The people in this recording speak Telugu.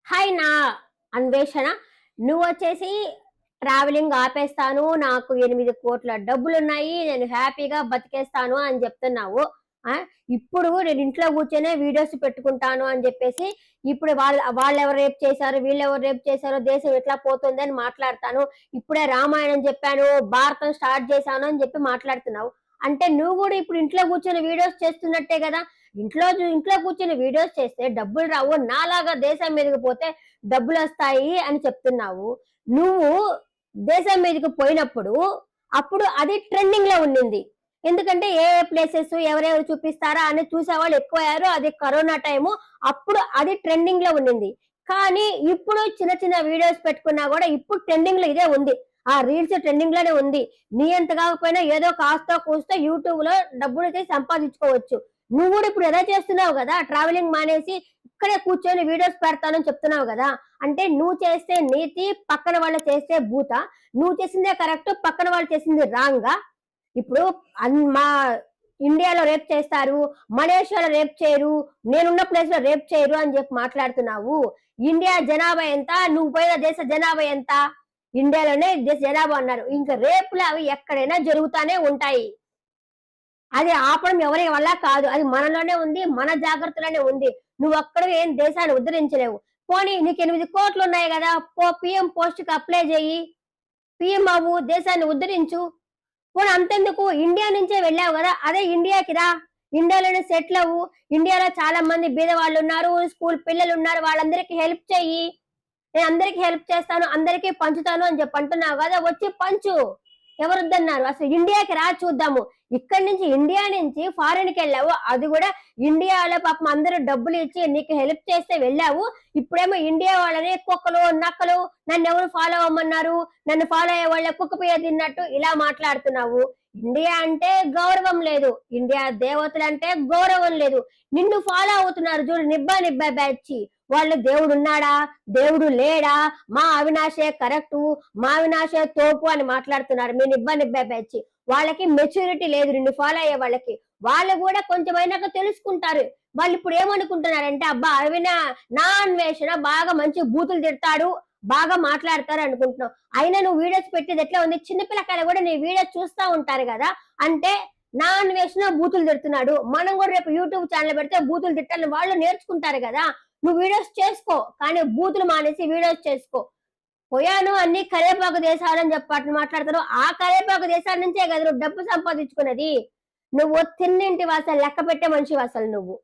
హాయ్ నా అన్వేషణ. నువ్వొచ్చేసి ట్రావెలింగ్ ఆపేస్తాను. నాకు 8,00,00,000 డబ్బులున్నాయి. నేను హ్యాపీగా బతికేస్తాను అని చెప్తున్నావు. ఆ! ఇప్పుడు నేను ఇంట్లో కూర్చొనే వీడియోస్ పెట్టుకుంటాను అని చెప్పేసి, ఇప్పుడు వాళ్ళెవరు రేప్ చేశారు, వీళ్ళెవరు రేప్ చేశారో, దేశం ఎట్లా పోతుంది అని మాట్లాడతాను. ఇప్పుడే రామాయణం చెప్పాను, భారతం స్టార్ట్ చేశాను అని చెప్పి మాట్లాడుతున్నావు. అంటే నువ్వు కూడా ఇప్పుడు ఇంట్లో కూర్చొని వీడియోస్ చేస్తున్నట్టే కదా! ఇంట్లో కూర్చొని వీడియోస్ చేస్తే డబ్బులు రావు. నాలాగా దేశం మీదకి పోతే డబ్బులొస్తాయి అని చెప్తున్నావు. నువ్వు దేశం మీదకి పోయినప్పుడు, అప్పుడు అది ట్రెండింగ్‌లో ఉండింది. ఎందుకంటే ఏ ఏ ప్లేసెస్ ఎవరెవరు చూపిస్తారా అని చూసేవాళ్ళు ఎక్కువయ్యారు. అది కరోనా టైము. అప్పుడు అది ట్రెండింగ్‌లో ఉండింది. కానీ ఇప్పుడు చిన్న చిన్న వీడియోస్ పెట్టుకున్నా గూడా ఇప్పుడు ట్రెండింగ్‌లో ఇదే ఉంది. ఆ రీల్స్ ట్రెండింగ్‌లోనే ఉంది. నీ అంత కాకపోయినా ఏదో కాస్తో కూస్తో యూట్యూబ్‌లో డబ్బులైతే సంపాదించుకోవచ్చు. నువ్వు గూడా ఇప్పుడు అదే చేస్తున్నావు గదా! ట్రావెలింగ్ మానేసి ఇక్కడే కూర్చొని వీడియోస్ పెడతానని చెప్తున్నావు గదా! అంటే నువ్వు చేస్తే నీతి, పక్కన వాళ్ళు చేస్తే భూత. నువ్వు చేసిందే కరెక్ట్, పక్కన వాళ్ళు చేసింది రాంగా? ఇప్పుడు మా ఇండియాలో రేప్ చేస్తారు, మలేషియాలో రేప్ చేయరు, నేనున్న ప్లేస్‌లో రేప్ చేయరు అని చెప్పి మాట్లాడుతున్నావు. ఇండియా జనాభా ఎంత? నువ్వు పోయిన దేశ జనాభా ఎంత? ఇండియాలోనే దేశ జనాభా అన్నారు. ఇంక రేపులు అవి ఎక్కడైనా జరుగుతానే ఉంటాయి. అది ఆపడం ఎవరి వల్ల కాదు. అది మనలోనే ఉంది. మన జాగ్రత్తలోనే ఉంది. నువ్వొక్కడివే ఏం దేశాన్ని ఉద్ధరించలేవు. పోనీ నీకు 8,00,00,000 ఉన్నాయి గదా! పీఎం పోస్ట్‌కి అప్లై జెయ్యి. పీఎం అవ్వు. దేశాన్ని ఉద్ధరించు. పోనీ అంతెందుకు ఇండియా నుంచే వెళ్ళావు గదా! అదే ఇండియాకి రా. ఇండియాలోనే సెటిల్ అవ్వు. ఇండియాలో చాలా మంది బీదవాళ్ళున్నారు. స్కూల్ పిల్లలున్నారు. వాళ్ళందరికీ హెల్ప్ చెయ్యి. నేనందరికి హెల్ప్ చేస్తాను, అందరికీ పంచుతాను అని చెప్పి అంటున్నావు గదా! వచ్చి పంచు. ఎవరొద్దన్నారు? అసలు ఇండియాకి రా చూద్దాము. ఇక్కడి నుంచి ఇండియా నుంచి ఫారిన్‌కెళ్ళావు. అది గూడా ఇండియాలో పాపం అందరూ డబ్బులిచ్చి నీకు హెల్ప్ చేస్తే వెళ్ళావు. ఇప్పుడేమో ఇండియా వాళ్ళని కుక్కలు, నక్కలు నన్నెవరు ఫాలో అవ్వమన్నారు? నన్ను ఫాలో అయ్యే వాళ్ళే కుక్క పియ్య తిన్నట్టు ఇలా మాట్లాడుతున్నావు. ఇండియా అంటే గౌరవం లేదు. ఇండియా దేవతలంటే గౌరవం లేదు. నిన్ను ఫాలో అవుతున్నారు చూడు 'నిబ్బా నిబ్బా' బ్యాచి. వాళ్ళు దేవుడున్నాడా? దేవుడు లేడా? మా అవినాషే కరెక్టు. మా అవినాషే తోపు అని మాట్లాడుతున్నారు. మీ 'నిబ్బా నిబ్బా' బ్యాచ్. వాళ్ళకి మెచ్యూరిటీ లేదు నిన్ను ఫాలో అయ్యే వాళ్ళకి. వాళ్ళు గూడా కొంచెమైనాక తెలుసుకుంటారు. వాళ్ళిప్పుడు ఏమనుకుంటున్నారంటే, అబ్బా! నా అన్వేషణ బాగా మంచి బూతులు తిడతాడు, బాగా మాట్లాడతారు అనుకుంటున్నావు. అయినా నువ్వు వీడియోస్ పెట్టేది ఎట్లా ఉంది? చిన్న పిల్లకాయలు గూడా నీ వీడియోస్ చూస్తా ఉంటారు గదా! అంటే నా అన్వేషణ బూతులు తిడుతున్నాడు. మనం గూడా రేపు యూట్యూబ్ ఛానెల్ పెడితే బూతులు తిట్టాలని వాళ్ళు నేర్చుకుంటారు గదా! నువ్వు వీడియోస్ చేసుకో. కానీ బూతులు మానేసి వీడియోస్ చేసుకో. పోయాను అన్ని కరివేపాకు దేశాలని చెప్పి అట్లా మాట్లాడతారు. ఆ కరివేపాకు దేశాల నుంచే కదా నువ్వు డబ్బు సంపాదించుకున్నది. నువ్వు తిన్నింటివి అసలు లెక్క పెట్టే మనిషివి అసలు నువ్వు.